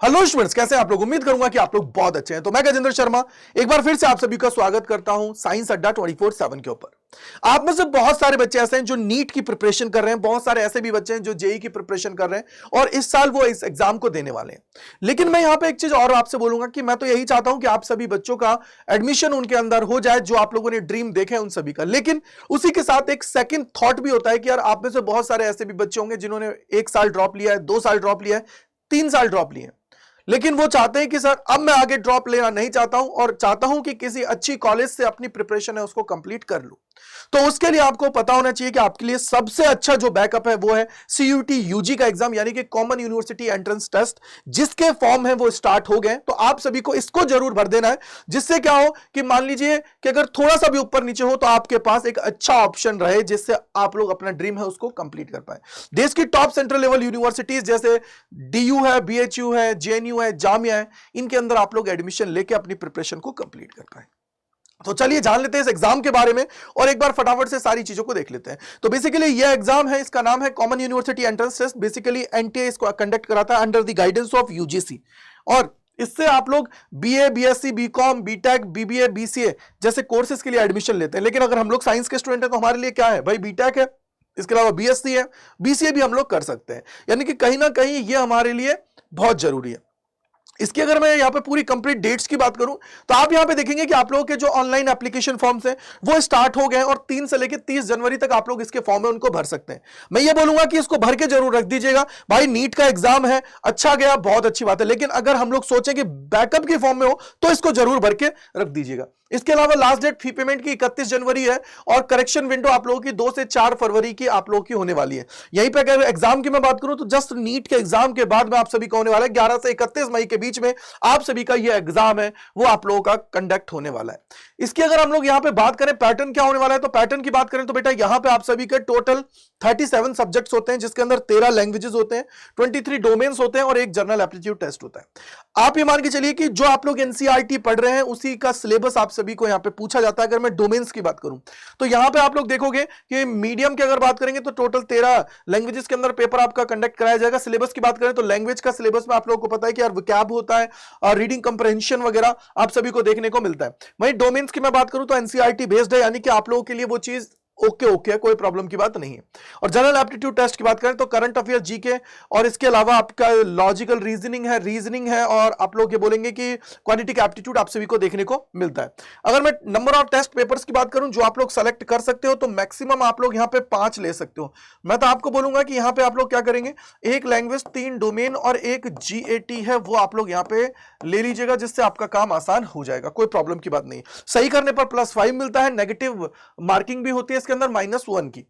Hello students, कैसे हैं आप लोग। उम्मीद करूंगा कि आप लोग बहुत अच्छे हैं। तो मैं गजेंद्र शर्मा एक बार फिर से आप सभी का स्वागत करता हूं साइंस अड्डा 24/7 के ऊपर। आप में से बहुत सारे बच्चे ऐसे हैं जो नीट की प्रिपरेशन कर रहे हैं, बहुत सारे ऐसे भी बच्चे हैं जो जेई की प्रिपरेशन कर रहे हैं और इस साल वो इस एग्जाम को देने वाले हैं। लेकिन मैं यहां पे एक चीज और आपसे बोलूंगा कि मैं तो यही चाहता हूं कि आप सभी बच्चों का एडमिशन उनके अंदर हो जाए जो आप लोगों ने ड्रीम देखे हैं उन सभी का। लेकिन उसी के साथ एक सेकंड थॉट भी होता है कि यार आप में से बहुत सारे ऐसे भी बच्चे होंगे जिन्होंने 1 साल ड्रॉप लिया है, 2 साल ड्रॉप लिया है, 3 साल ड्रॉप लिए, लेकिन वो चाहते हैं कि सर अब मैं आगे ड्रॉप लेना नहीं चाहता हूं और चाहता हूं कि किसी अच्छी कॉलेज से अपनी प्रिपरेशन है उसको कंप्लीट कर लूं। तो उसके लिए आपको पता होना चाहिए कि आपके लिए सबसे अच्छा जो बैकअप है वो है सीयूटी यूजी का एग्जाम, यानी कि कॉमन यूनिवर्सिटी एंट्रेंस टेस्ट, जिसके फॉर्म है वो स्टार्ट हो गए। तो आप सभी को इसको जरूर भर देना है, जिससे क्या हो कि मान लीजिए कि अगर थोड़ा सा भी ऊपर नीचे हो तो आपके पास एक अच्छा ऑप्शन रहे जिससे आप लोग अपना ड्रीम है उसको कंप्लीट कर पाए। देश की टॉप सेंट्रल लेवल यूनिवर्सिटीज जैसे डीयू है, बीएचयू है, जेएनयू है, जामिया है, इनके अंदर आप लोग एडमिशन लेके अपनी प्रिपरेशन को कंप्लीट कर पाए। तो चलिए जान लेते हैं इस एग्जाम के बारे में और एक बार फटाफट से सारी चीजों को देख लेते हैं। तो बेसिकली ये एग्जाम है, इसका नाम है common university entrance test. Basically NTA इसको कंडक्ट कराता है under the guidance of UGC, और इससे आप लोग BA, BSc, BCom, BTech, BBA, BCA जैसे कोर्सेज के लिए एडमिशन लेते हैं। लेकिन अगर हम लोग साइंस के स्टूडेंट हैं तो हमारे लिए क्या है भाई, बीटेक है, इसके अलावा बीएससी है, बीसीए भी हम लोग कर सकते हैं। यानी कि कहीं ना कहीं ये हमारे लिए बहुत जरूरी है। इसकी अगर मैं यहां पे पूरी कंप्लीट डेट्स की बात करूं तो आप यहां पे देखेंगे कि आप लोगों के जो ऑनलाइन एप्लीकेशन फॉर्म्स हैं वो स्टार्ट हो गए हैं और 3 से लेकर 30 जनवरी तक आप लोग इसके फॉर्म है उनको भर सकते हैं। मैं ये बोलूंगा कि इसको भर के जरूर रख दीजिएगा भाई, नीट का एग्जाम है, अच्छा गया, बहुत अच्छी बात है। लेकिन अगर हम लोग सोचें कि बैकअप के फॉर्म में हो तो इसको जरूर भर के रख दीजिएगा। इसके अलावा लास्ट डेट फी पेमेंट की 31 जनवरी है और करेक्शन विंडो आप लोगों की 2 से 4 फरवरी की आप लोगों की होने वाली है। यहीं पे अगर एग्जाम की मैं बात करूं तो जस्ट नीट के एग्जाम के बाद में आप सभी को होने वाला है 11 से 31 मई के बीच में आप सभी का ये एग्जाम है वो आप लोगों का कंडक्ट होने वाला है। इसकी अगर हम लोग यहां पे बात करें पैटर्न क्या होने वाला है, तो पैटर्न की बात करें तो बेटा यहां पे आप सभी के टोटल 37 सब्जेक्ट्स होते हैं, जिसके अंदर 13 लैंग्वेजेस होते हैं, 23 डोमेन्स होते हैं और एक जनरल एप्टीट्यूड टेस्ट होता है। आप ये मान के चलिए कि जो आप लोग एनसीईआरटी पढ़ रहे हैं उसी का सिलेबस आप सभी को यहां पे पूछा जाता है। अगर मैं डोमेन्स की बात करूं तो यहां पे आप लोग देखोगे कि मीडियम की अगर बात करेंगे तो टोटल 13 लैंग्वेजेस के अंदर पेपर आपका कंडक्ट कराया जाएगा। सिलेबस की बात करें तो लैंग्वेज का सिलेबस में आप लोगों को पता है कि यार वोकैब होता है और रीडिंग कंप्रहेंशन वगैरह आप सभी को देखने को मिलता है। वहीं डोमेन्स की मैं बात करूं तो एनसीईआरटी बेस्ड है, यानी कि आप लोगों के लिए वो चीज ओके ओके है, कोई प्रॉब्लम की बात नहीं है। और जनरल एप्टीट्यूड टेस्ट की बात करें तो करंट अफेयर, जीके और इसके अलावा आपका लॉजिकल रीजनिंग है और आप लोग ये बोलेंगे कि क्वांटिटेटिव एप्टीट्यूड आप सभी को देखने को मिलता है। अगर मैं नंबर ऑफ टेस्ट पेपर्स की बात करूं जो आप लोग सेलेक्ट कर सकते हो तो मैक्सिमम आप लोग यहां पे 5 ले सकते हो। मैं तो आपको बोलूंगा कि यहां पे आप लोग क्या करेंगे, एक लैंग्वेज, 3 डोमेन और एक जीएटी है वो आप लोग यहां पे ले लीजिएगा, जिससे आपका काम आसान हो जाएगा, कोई प्रॉब्लम की बात नहीं। सही करने पर +5 मिलता है, नेगेटिव मार्किंग भी होती है इसके अंदर -1 की।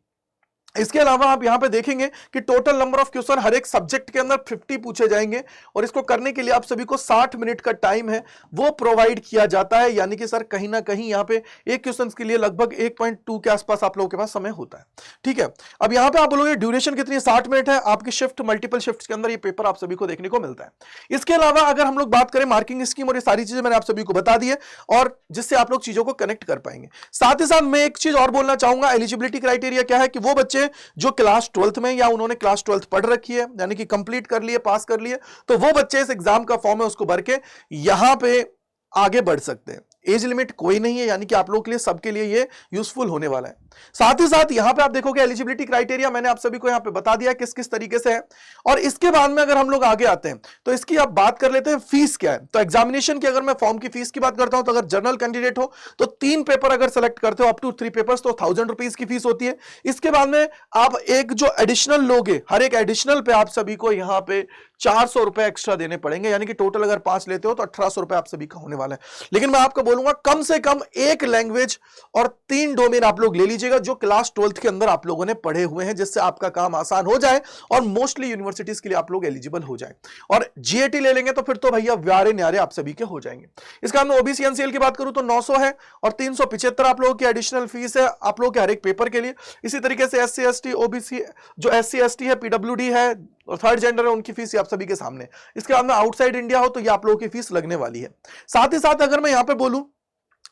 इसके अलावा आप यहां पे देखेंगे कि टोटल नंबर ऑफ क्वेश्चन हर एक सब्जेक्ट के अंदर 50 पूछे जाएंगे और इसको करने के लिए आप सभी को 60 मिनट का टाइम है वो प्रोवाइड किया जाता है। यानी कि सर कहीं ना कहीं यहां पे एक क्वेश्चन के लिए लगभग 1.2 के आसपास आप लोगों के पास समय होता है। ठीक है, अब यहां पे आप बोलोगे ड्यूरेशन कितनी, 60 मिनट है। आपकी शिफ्ट, मल्टीपल शिफ्ट के अंदर ये पेपर आप सभी को देखने को मिलता है। इसके अलावा अगर हम लोग बात करें मार्किंग स्कीम और ये सारी चीजें मैंने आप सभी को बता दी है और जिससे आप लोग चीजों को कनेक्ट कर पाएंगे। साथ ही साथ मैं एक चीज और बोलना चाहूंगा, एलिजिबिलिटी क्राइटेरिया क्या है कि वो बच्चे जो क्लास 12th में या उन्होंने क्लास 12th पढ़ रखी है, यानी कि कंप्लीट कर लिए, पास कर लिए, तो वो बच्चे इस एग्जाम का फॉर्म है उसको भर के यहां पे आगे बढ़ सकते हैं। एज लिमिट कोई नहीं है, यानी कि आप लोगों के लिए, सबके लिए ये यूजफुल होने वाला है। साथ ही साथ यहां पे आप देखोगे एलिजिबिलिटी क्राइटेरिया मैंने आप सभी को यहां पे बता दिया किस किस तरीके से है। और इसके बाद में अगर हम लोग आगे आते हैं तो इसकी आप बात कर लेते हैं फीस क्या है। तो एग्जामिनेशन की अगर मैं फॉर्म की फीस की बात करता हूं तो अगर जनरल कैंडिडेट हो तो 3 पेपर अगर सेलेक्ट करते हो अप टू 3 पेपर्स तो 1000 रुपीज की फीस होती है। इसके बाद में आप एक जो एडिशनल लोगे, हर एक एडिशनल पे आप सभी को यहां पे 400 रुपए एक्स्ट्रा देने पड़ेंगे, यानी कि टोटल अगर 5 लेते हो तो 1800 रुपए आप सभी का होने वाला है। लेकिन मैं आपको बोलूंगा कम से कम एक लैंग्वेज और 3 डोमेन आप लोग ले लीजिएगा जो क्लास 12th के अंदर आप लोगों ने पढ़े हुए हैं, जिससे आपका काम आसान हो जाए और मोस्टली यूनिवर्सिटीज के लिए आप लोग एलिजिबल हो जाए। और जीएटी ले लेंगे तो फिर तो भैया व्यारे न्यारे आप सभी के हो जाएंगे। इसका मैं ओबीसी एनसीएल की बात करूं तो 900 है और 375 आप लोगों की एडिशनल फीस है आप लोग के हर एक पेपर के लिए। इसी तरीके से एससी एसटी ओबीसी, जो एससी एसटी है, पीडब्ल्यूडी है और थर्ड जेंडर है, उनकी फीस आप सभी के सामने। इसके बाद में आउटसाइड इंडिया हो तो ये आप लोगों की फीस लगने वाली है। साथ ही साथ अगर मैं यहां पे बोलूं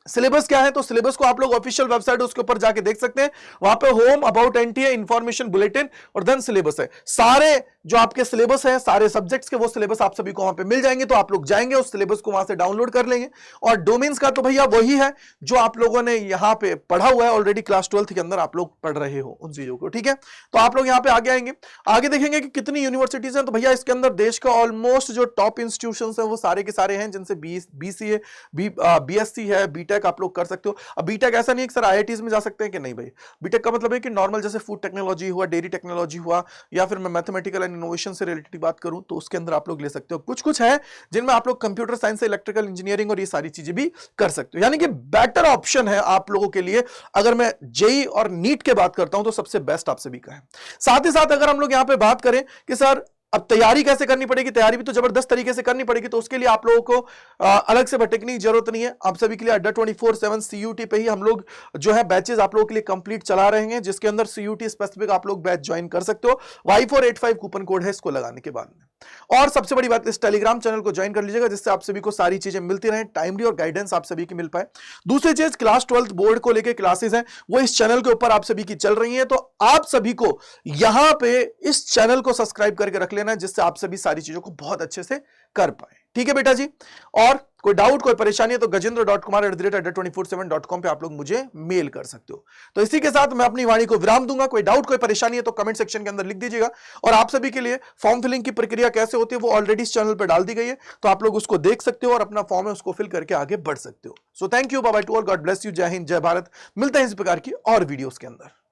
सिलेबस क्या है, तो सिलेबस को आप लोग ऑफिशियल वेबसाइट उसके ऊपर जाके देख सकते हैं। वहां पे home, about NTA, information bulletin और देन सिलेबस है। सारे जो आपके सिलेबस है, सारे सब्जेक्ट्स के वो सिलेबस आप सभी को वहां पे मिल जाएंगे। तो आप लोग जाएंगे, उस सिलेबस को वहां से डाउनलोड कर लेंगे। और डोमेन्स का तो भैया वही है जो आप लोगों ने यहां पे पढ़ा हुआ है ऑलरेडी, क्लास 12th के अंदर आप लोग पढ़ रहे हो उन चीजों को, ठीक है। तो आप लोग यहां पे आगे आएंगे, आगे देखेंगे कि कितनी यूनिवर्सिटीज हैं। तो भैया इसके अंदर देश का ऑलमोस्ट जो टॉप इंस्टीट्यूशंस हैं वो सारे के सारे हैं, जिनसे बीसीए, बीएससी है, बीटेक आप लोग कर सकते हो। अब बीटेक ऐसा नहीं है कि सर आईआईटीज में जा सकते हैं कि नहीं भाई। बीटेक का मतलब है कि नॉर्मल जैसे फूड टेक्नोलॉजी हुआ, डेयरी टेक्नोलॉजी हुआ, या फिर मैं मैथमेटिकल एंड इनोवेशन से रिलेटेड बात करूं तो उसके अंदर आप लोग ले सकते हो। कुछ कुछ है जिनमें आप लोग कंप्यूटर साइंस, इलेक्ट्रिकल इंजीनियरिंग और ये सारी चीजें भी कर सकते हो। यानी कि बेटर ऑप्शन है आप लोगों के लिए। अगर मैं जेई और नीट के बात करता हूं तो सबसे बेस्ट आप सभी का है। साथ ही साथ अगर हम लोग यहां पे बात करें कि सर अब तैयारी कैसे करनी पड़ेगी, तैयारी भी तो जबरदस्त तरीके से करनी पड़ेगी। तो उसके लिए आप लोगों को अलग से भटकने की जरूरत नहीं है। आप सभी के लिए अड्डा 24/7 सीयूटी पे ही हम लोग जो है बैचेस आप लोगों के लिए कंप्लीट चला रहे हैं, जिसके अंदर सीयूटी स्पेसिफिक आप लोग बैच ज्वाइन कर सकते हो। Y485 कूपन कोड है इसको लगाने के बाद में। और सबसे बड़ी बात, इस टेलीग्राम चैनल को ज्वाइन कर लीजिएगा, जिससे आप सभी को सारी चीजें मिलती रहे, टाइमली और गाइडेंस आप सभी की मिल पाए। दूसरी चीज, क्लास 12th बोर्ड को लेकर क्लासेस हैं वो इस चैनल के ऊपर आप सभी की चल रही है। तो आप सभी को यहां पे इस चैनल को सब्सक्राइब करके रख लेना है, जिससे आप सभी सारी चीजों को बहुत अच्छे से कर पाए, ठीक है बेटा जी। और कोई डाउट, कोई परेशानी है तो gajendra.kumar@adda247.com पे आप लोग मुझे मेल कर सकते हो। तो इसी के साथ मैं अपनी वाणी को विराम दूंगा। कोई डाउट, कोई परेशानी है तो कमेंट सेक्शन के अंदर लिख दीजिएगा। और आप सभी के लिए फॉर्म फिलिंग की प्रक्रिया कैसे होती है वो ऑलरेडी इस चैनल पर डाल दी गई है, तो आप लोग उसको देख सकते हो और अपना फॉर्म है उसको फिल करके आगे बढ़ सकते हो। So thank you, bye bye to all, God bless you, जय हिंद, जय भारत। मिलते हैं इस प्रकार की और वीडियोस के अंदर।